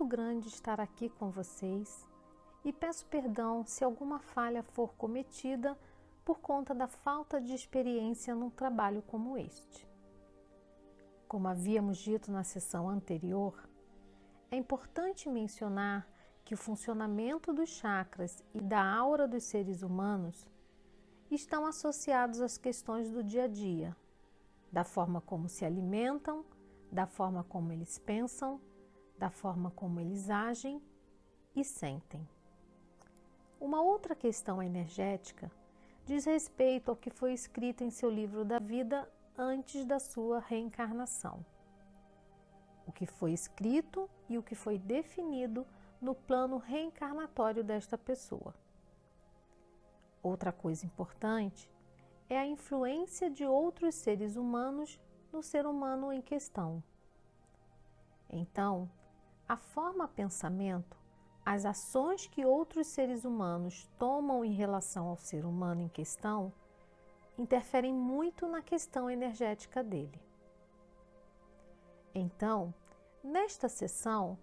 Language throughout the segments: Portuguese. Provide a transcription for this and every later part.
muito grande estar aqui com vocês e peço perdão se alguma falha for cometida por conta da falta de experiência num trabalho como este. Como havíamos dito na sessão anterior, é importante mencionar que o funcionamento dos chakras e da aura dos seres humanos estão associados às questões do dia a dia, da forma como se alimentam, da forma como eles pensam, da forma como eles agem e sentem. Uma outra questão energética diz respeito ao que foi escrito em seu livro da vida antes da sua reencarnação. O que foi escrito e o que foi definido no plano reencarnatório desta pessoa. Outra coisa importante é a influência de outros seres humanos no ser humano em questão. Então, a forma pensamento, as ações que outros seres humanos tomam em relação ao ser humano em questão, interferem muito na questão energética dele. Então, nesta sessão,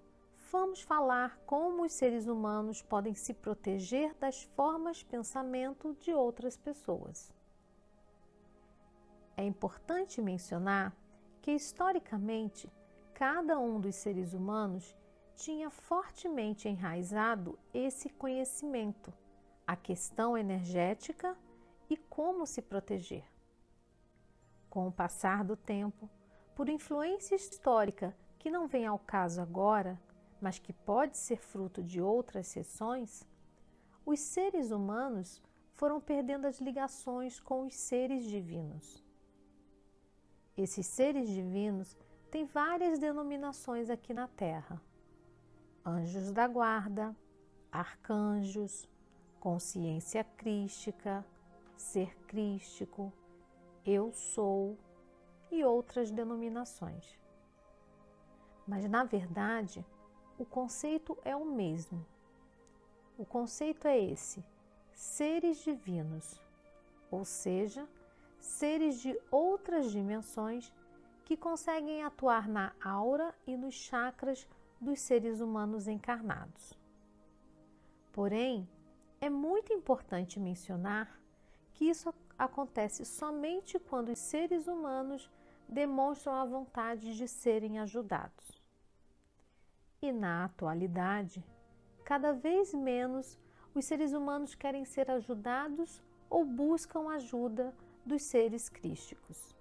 vamos falar como os seres humanos podem se proteger das formas de pensamento de outras pessoas. É importante mencionar que, historicamente, cada um dos seres humanos tinha fortemente enraizado esse conhecimento, a questão energética e como se proteger. Com o passar do tempo, por influência histórica que não vem ao caso agora, mas que pode ser fruto de outras sessões, os seres humanos foram perdendo as ligações com os seres divinos. Esses seres divinos têm várias denominações aqui na Terra: anjos da guarda, arcanjos, consciência crística, ser crístico, eu sou e outras denominações. Mas, na verdade, o conceito é o mesmo. O conceito é esse: seres divinos, ou seja, seres de outras dimensões que conseguem atuar na aura e nos chakras dos seres humanos encarnados. Porém, é muito importante mencionar que isso acontece somente quando os seres humanos demonstram a vontade de serem ajudados. E na atualidade, cada vez menos os seres humanos querem ser ajudados ou buscam ajuda dos seres crísticos.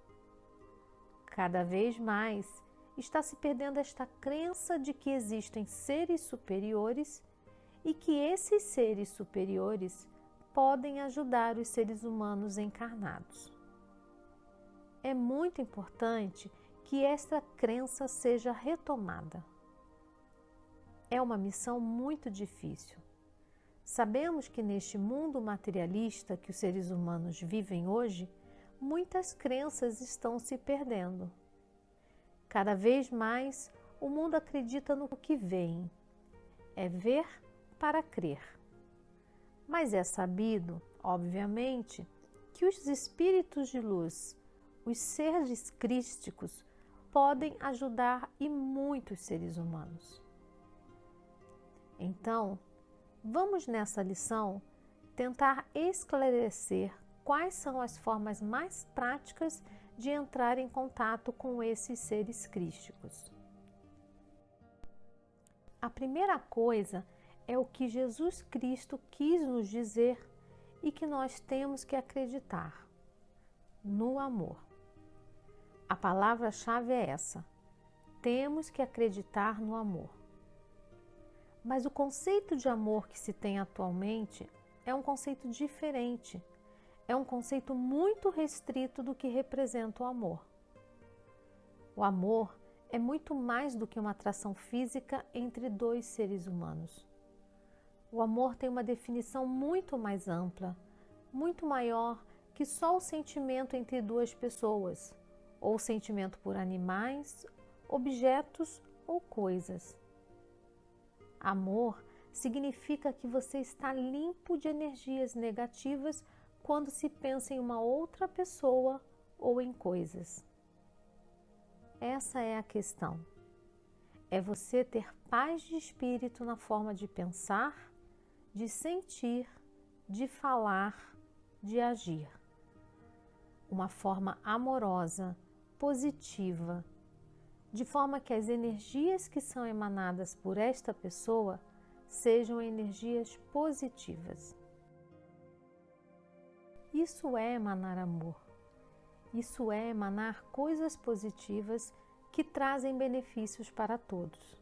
Cada vez mais está se perdendo esta crença de que existem seres superiores e que esses seres superiores podem ajudar os seres humanos encarnados. É muito importante que esta crença seja retomada. É uma missão muito difícil. Sabemos que neste mundo materialista que os seres humanos vivem hoje, muitas crenças estão se perdendo. Cada vez mais, o mundo acredita no que vem. É ver para crer. Mas é sabido, obviamente, que os espíritos de luz, os seres crísticos, podem ajudar e muitos seres humanos. Então, vamos nessa lição tentar esclarecer quais são as formas mais práticas de entrar em contato com esses seres crísticos. A primeira coisa é o que Jesus Cristo quis nos dizer e que nós temos que acreditar: no amor. A palavra-chave é essa: temos que acreditar no amor. Mas o conceito de amor que se tem atualmente é um conceito diferente. É um conceito muito restrito do que representa o amor. O amor é muito mais do que uma atração física entre dois seres humanos. O amor tem uma definição muito mais ampla, muito maior que só o sentimento entre duas pessoas, ou o sentimento por animais, objetos ou coisas. Amor significa que você está limpo de energias negativas quando se pensa em uma outra pessoa ou em coisas. Essa é a questão. é você ter paz de espírito na forma de pensar, de sentir, de falar, de agir. Uma forma amorosa, positiva, de forma que as energias que são emanadas por esta pessoa sejam energias positivas. Isso é emanar amor. Isso é emanar coisas positivas que trazem benefícios para todos.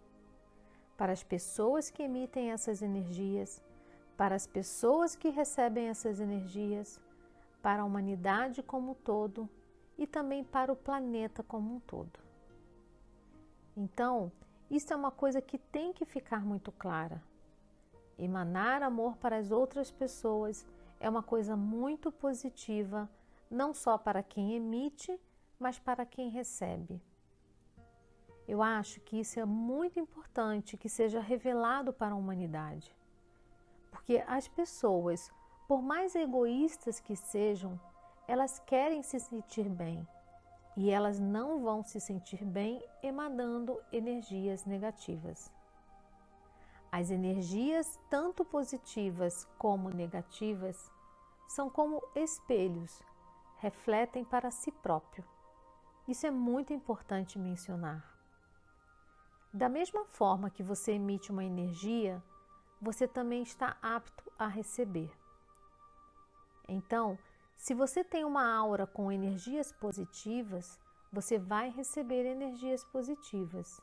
Para as pessoas que emitem essas energias, para as pessoas que recebem essas energias, para a humanidade como um todo e também para o planeta como um todo. Então, isso é uma coisa que tem que ficar muito clara. Emanar amor para as outras pessoas é uma coisa muito positiva, não só para quem emite, mas para quem recebe. Eu acho que isso é muito importante que seja revelado para a humanidade. Porque as pessoas, por mais egoístas que sejam, elas querem se sentir bem. E elas não vão se sentir bem emanando energias negativas. As energias, tanto positivas como negativas, são como espelhos, refletem para si próprio. Isso é muito importante mencionar. Da mesma forma que você emite uma energia, você também está apto a receber. Então, se você tem uma aura com energias positivas, você vai receber energias positivas.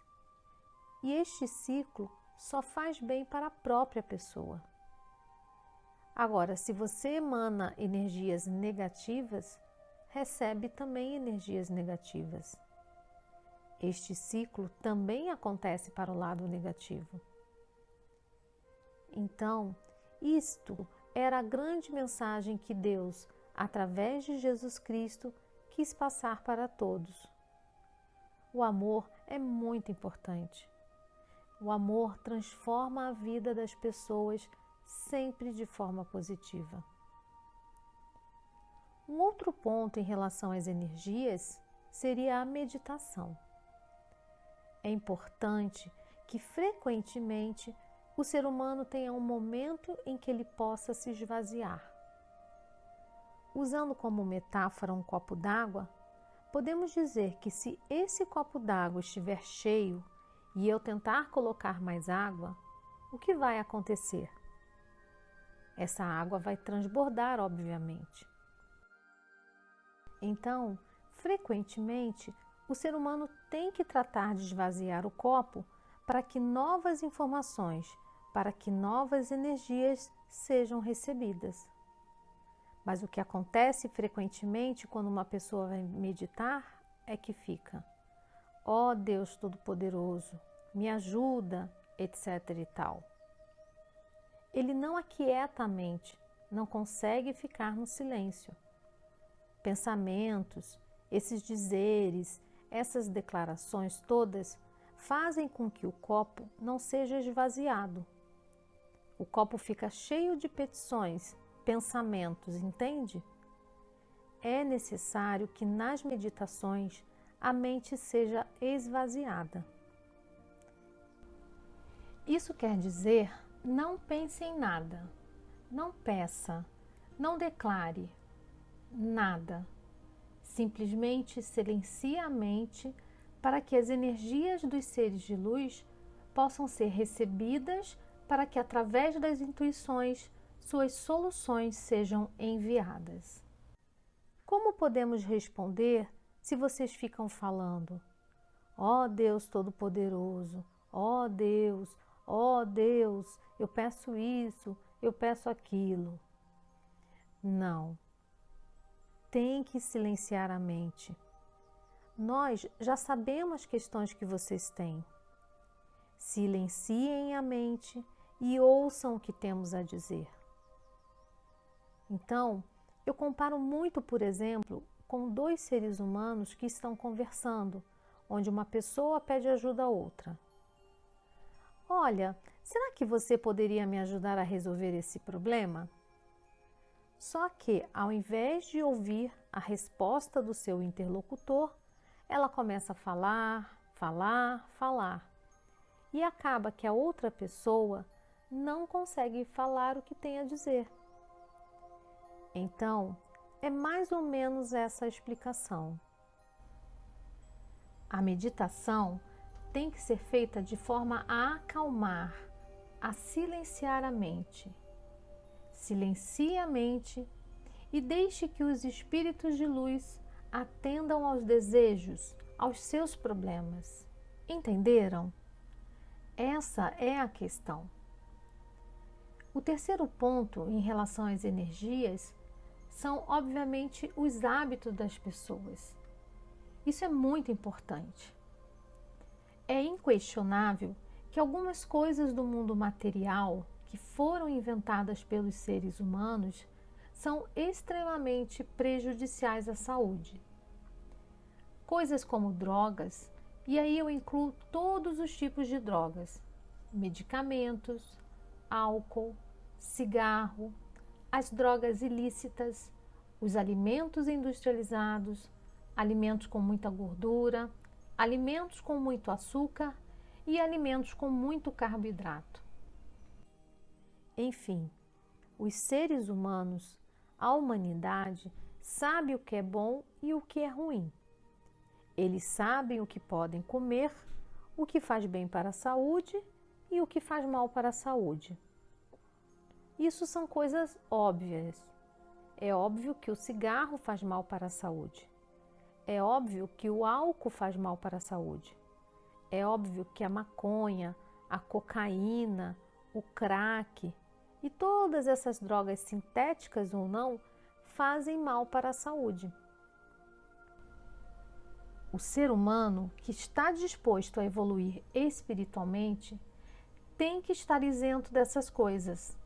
E este ciclo só faz bem para a própria pessoa. Agora, se você emana energias negativas, recebe também energias negativas. Este ciclo também acontece para o lado negativo. Então, isto era a grande mensagem que Deus, através de Jesus Cristo, quis passar para todos. O amor é muito importante. O amor transforma a vida das pessoas sempre de forma positiva. Um outro ponto em relação às energias seria a meditação. É importante que frequentemente o ser humano tenha um momento em que ele possa se esvaziar. Usando como metáfora um copo d'água, podemos dizer que se esse copo d'água estiver cheio e eu tentar colocar mais água, o que vai acontecer? Essa água vai transbordar, obviamente. Então, frequentemente, o ser humano tem que tratar de esvaziar o copo para que novas informações, para que novas energias sejam recebidas. Mas o que acontece frequentemente quando uma pessoa vai meditar é que fica: ó Deus Todo-Poderoso, me ajuda, etc. e tal. Ele não aquieta a mente, não consegue ficar no silêncio. Pensamentos, esses dizeres, essas declarações todas fazem com que o copo não seja esvaziado. O copo fica cheio de petições, pensamentos, entende? É necessário que nas meditações a mente seja esvaziada. Isso quer dizer, não pense em nada, não peça, não declare nada. Simplesmente silencie a mente para que as energias dos seres de luz possam ser recebidas, para que através das intuições suas soluções sejam enviadas. Como podemos responder se vocês ficam falando: ó Deus Todo-Poderoso, ó Deus, eu peço isso, eu peço aquilo? Não. Tem que silenciar a mente. Nós já sabemos as questões que vocês têm. Silenciem a mente e ouçam o que temos a dizer. Então, eu comparo muito, por exemplo, com dois seres humanos que estão conversando, onde uma pessoa pede ajuda a outra. Olha, será que você poderia me ajudar a resolver esse problema? Só que, ao invés de ouvir a resposta do seu interlocutor, ela começa a falar. e acaba que a outra pessoa não consegue falar o que tem a dizer. Então, é mais ou menos essa a explicação. A meditação tem que ser feita de forma a acalmar, a silenciar a mente. Silencie a mente e deixe que os espíritos de luz atendam aos desejos, aos seus problemas. Entenderam? Essa é a questão. O terceiro ponto em relação às energias são, obviamente, os hábitos das pessoas. Isso é muito importante. É inquestionável que algumas coisas do mundo material que foram inventadas pelos seres humanos são extremamente prejudiciais à saúde. Coisas como drogas, e aí eu incluo todos os tipos de drogas, medicamentos, álcool, cigarro, as drogas ilícitas, os alimentos industrializados, alimentos com muita gordura, alimentos com muito açúcar e alimentos com muito carboidrato. Enfim, os seres humanos, a humanidade, sabe o que é bom e o que é ruim. Eles sabem o que podem comer, o que faz bem para a saúde e o que faz mal para a saúde. Isso são coisas óbvias. É óbvio que o cigarro faz mal para a saúde. É óbvio que o álcool faz mal para a saúde. É óbvio que a maconha, a cocaína, o crack e todas essas drogas sintéticas ou não fazem mal para a saúde. O ser humano que está disposto a evoluir espiritualmente tem que estar isento dessas coisas.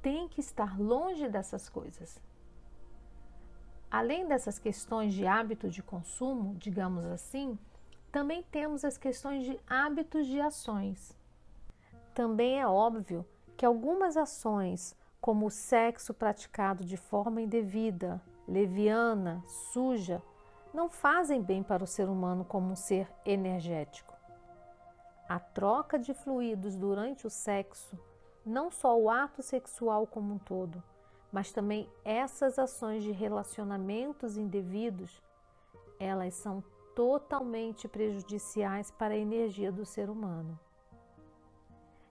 Tem que estar longe dessas coisas. Além dessas questões de hábito de consumo, digamos assim, também temos as questões de hábitos de ações. Também é óbvio que algumas ações, como o sexo praticado de forma indevida, leviana, suja, não fazem bem para o ser humano como um ser energético. A troca de fluidos durante o sexo, não só o ato sexual como um todo, mas também essas ações de relacionamentos indevidos, elas são totalmente prejudiciais para a energia do ser humano.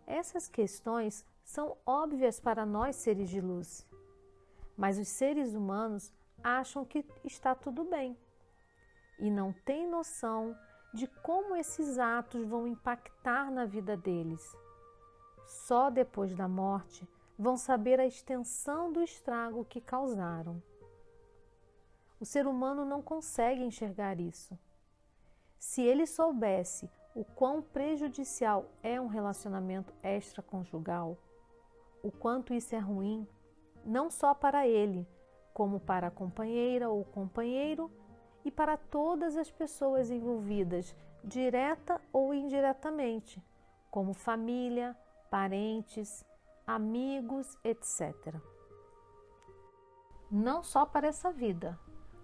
Essas questões são óbvias para nós seres de luz, mas os seres humanos acham que está tudo bem e não têm noção de como esses atos vão impactar na vida deles. Só depois da morte vão saber a extensão do estrago que causaram. O ser humano não consegue enxergar isso. Se ele soubesse o quão prejudicial é um relacionamento extraconjugal, o quanto isso é ruim, não só para ele, como para a companheira ou companheiro e para todas as pessoas envolvidas, direta ou indiretamente, como família, parentes, amigos, etc. Não só para essa vida,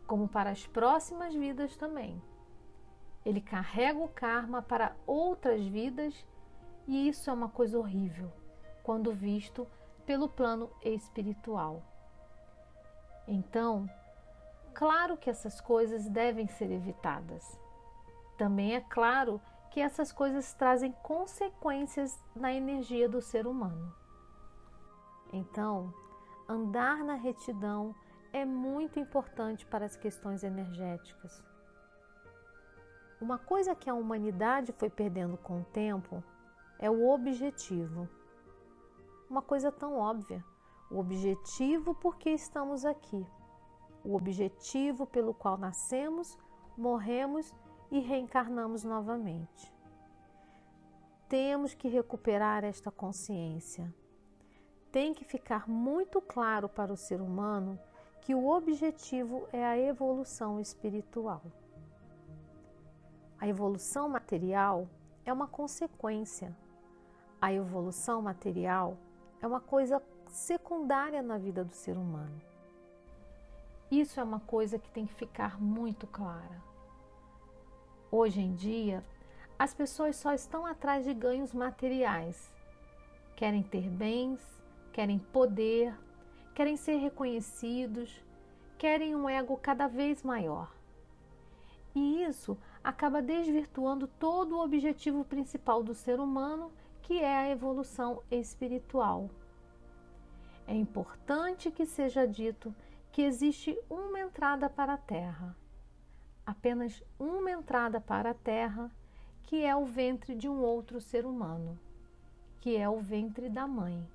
como para as próximas vidas também. Ele carrega o karma para outras vidas e isso é uma coisa horrível, quando visto pelo plano espiritual. Então, claro que essas coisas devem ser evitadas. Também é claro que essas coisas trazem consequências na energia do ser humano. Então, andar na retidão é muito importante para as questões energéticas. Uma coisa que a humanidade foi perdendo com o tempo é o objetivo. Uma coisa tão óbvia, o objetivo por que estamos aqui, o objetivo pelo qual nascemos, morremos e reencarnamos novamente. Temos que recuperar esta consciência. Tem que ficar muito claro para o ser humano que o objetivo é a evolução espiritual. A evolução material é uma consequência. A evolução material é uma coisa secundária na vida do ser humano. Isso é uma coisa que tem que ficar muito clara. Hoje em dia, As pessoas só estão atrás de ganhos materiais. Querem ter bens, querem poder, querem ser reconhecidos, querem um ego cada vez maior. E isso acaba desvirtuando todo o objetivo principal do ser humano, que é a evolução espiritual. É importante que seja dito que existe uma entrada para a Terra. Apenas uma entrada para a Terra, que é o ventre de um outro ser humano, que é o ventre da mãe.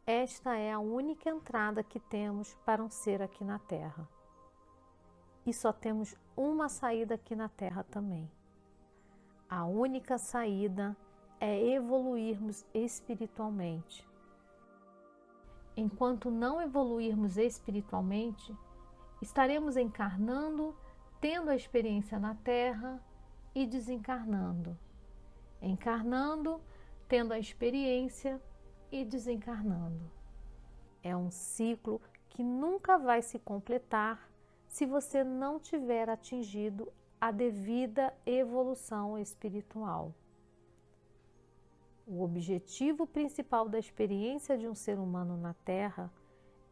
Esta é a única entrada que temos para um ser aqui na Terra. E só temos uma saída aqui na Terra também. A única saída é evoluirmos espiritualmente. Enquanto não evoluirmos espiritualmente, estaremos encarnando, tendo a experiência na Terra e desencarnando. Encarnando, tendo a experiência e desencarnando. É um ciclo que nunca vai se completar se você não tiver atingido a devida evolução espiritual. O objetivo principal da experiência de um ser humano na Terra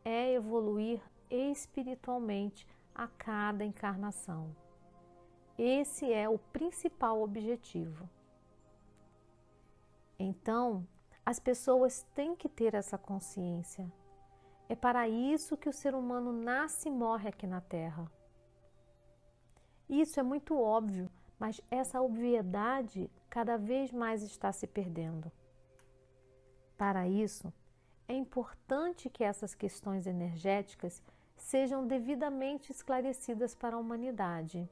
é evoluir espiritualmente a cada encarnação. Esse é o principal objetivo. Então, as pessoas têm que ter essa consciência. É para isso que o ser humano nasce e morre aqui na Terra. Isso é muito óbvio, mas essa obviedade cada vez mais está se perdendo. Para isso, é importante que essas questões energéticas sejam devidamente esclarecidas para a humanidade.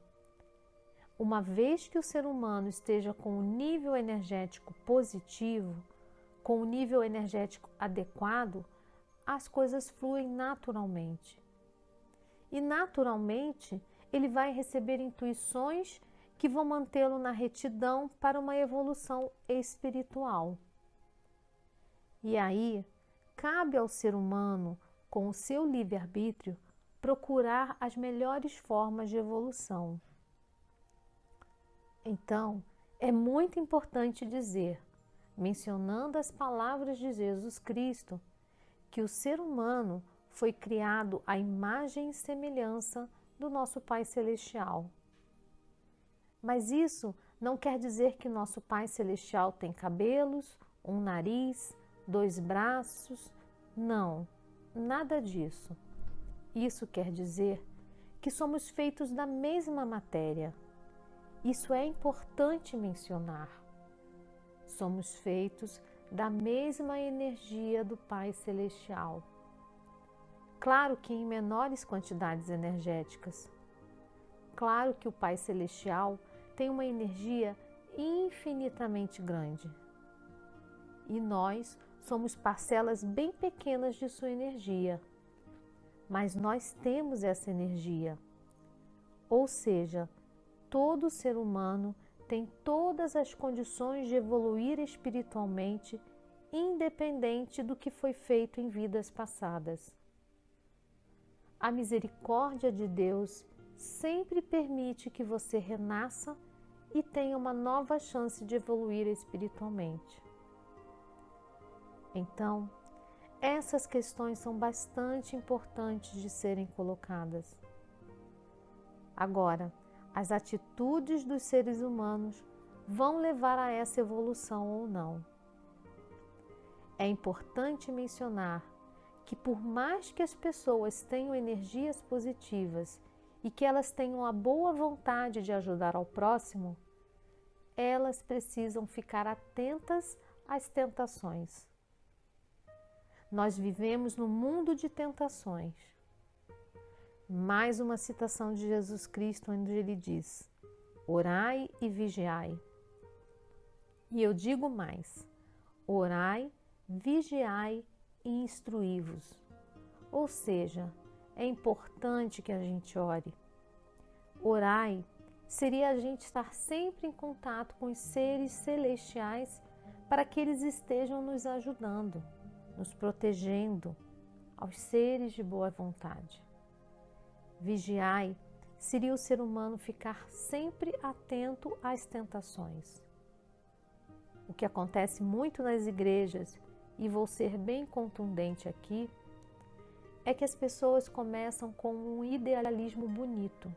Uma vez que o ser humano esteja com o nível energético positivo, com o nível energético adequado, as coisas fluem naturalmente. E naturalmente, ele vai receber intuições que vão mantê-lo na retidão para uma evolução espiritual. E aí, cabe ao ser humano, com o seu livre-arbítrio, procurar as melhores formas de evolução. Então, é muito importante dizer, mencionando as palavras de Jesus Cristo, que o ser humano foi criado à imagem e semelhança do nosso Pai Celestial. Mas isso não quer dizer que nosso Pai Celestial tem cabelos, um nariz, 2 braços. Não, nada disso. Isso quer dizer que somos feitos da mesma matéria. Isso é importante mencionar. Somos feitos da mesma energia do Pai Celestial. Claro que em menores quantidades energéticas. Claro que o Pai Celestial tem uma energia infinitamente grande. E nós somos parcelas bem pequenas de sua energia. Mas nós temos essa energia. Ou seja, todo ser humano tem todas as condições de evoluir espiritualmente, independente do que foi feito em vidas passadas. A misericórdia de Deus sempre permite que você renasça e tenha uma nova chance de evoluir espiritualmente. Então, essas questões são bastante importantes de serem colocadas. Agora, as atitudes dos seres humanos vão levar a essa evolução ou não. É importante mencionar que por mais que as pessoas tenham energias positivas e que elas tenham a boa vontade de ajudar ao próximo, elas precisam ficar atentas às tentações. Nós vivemos num mundo de tentações. Mais uma citação de Jesus Cristo, onde ele diz: orai e vigiai. E eu digo mais: orai, vigiai e instruí-vos. Ou seja, é importante que a gente ore. Orai seria a gente estar sempre em contato com os seres celestiais para que eles estejam nos ajudando, nos protegendo, aos seres de boa vontade. Vigiai seria o ser humano ficar sempre atento às tentações. O que acontece muito nas igrejas, e vou ser bem contundente aqui, é que as pessoas começam com um idealismo bonito,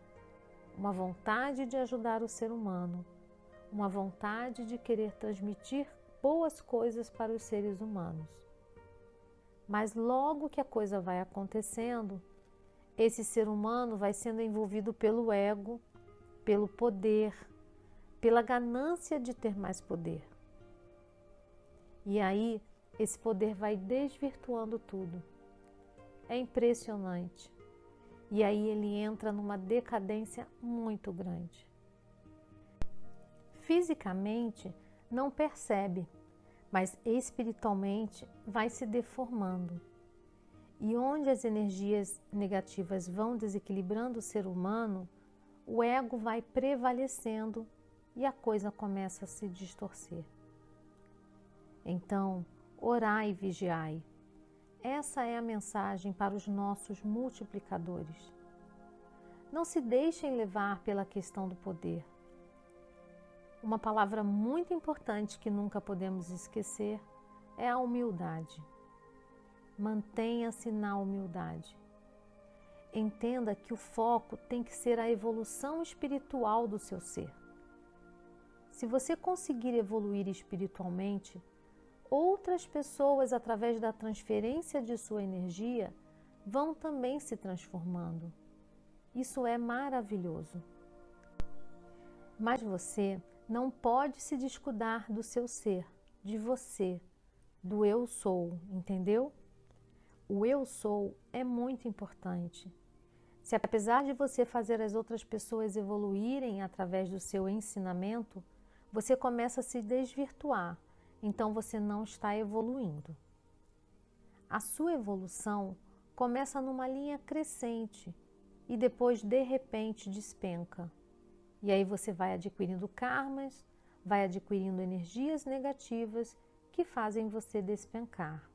uma vontade de ajudar o ser humano, uma vontade de querer transmitir boas coisas para os seres humanos. Mas logo que a coisa vai acontecendo, esse ser humano vai sendo envolvido pelo ego, pelo poder, pela ganância de ter mais poder. E aí, esse poder vai desvirtuando tudo. É impressionante. E aí ele entra numa decadência muito grande. Fisicamente, não percebe, mas espiritualmente vai se deformando. E onde as energias negativas vão desequilibrando o ser humano, o ego vai prevalecendo e a coisa começa a se distorcer. Então, orai e vigiai. Essa é a mensagem para os nossos multiplicadores. Não se deixem levar pela questão do poder. Uma palavra muito importante que nunca podemos esquecer é a humildade. Mantenha-se na humildade. Entenda que o foco tem que ser a evolução espiritual do seu ser. Se você conseguir evoluir espiritualmente, outras pessoas, através da transferência de sua energia, vão também se transformando. Isso é maravilhoso. Mas você não pode se descuidar do seu ser, de você, do eu sou, entendeu? O eu sou é muito importante. Se apesar de você fazer as outras pessoas evoluírem através do seu ensinamento, você começa a se desvirtuar, então você não está evoluindo. A sua evolução começa numa linha crescente e depois de repente despenca. E aí você vai adquirindo karmas, vai adquirindo energias negativas que fazem você despencar.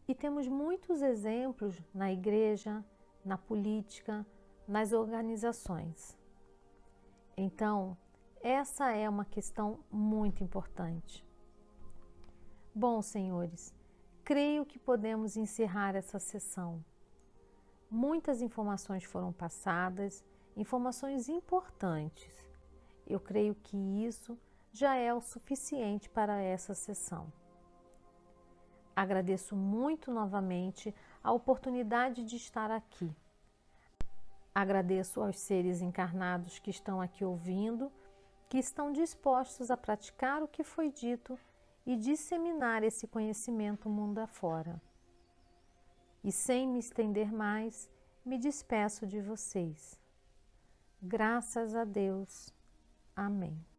E temos muitos exemplos na igreja, na política, nas organizações. Então, essa é uma questão muito importante. Bom, senhores, creio que podemos encerrar essa sessão. Muitas informações foram passadas, informações importantes. Eu creio que isso já é o suficiente para essa sessão. Agradeço muito novamente a oportunidade de estar aqui. Agradeço aos seres encarnados que estão aqui ouvindo, que estão dispostos a praticar o que foi dito e disseminar esse conhecimento mundo afora. E sem me estender mais, me despeço de vocês. Graças a Deus. Amém.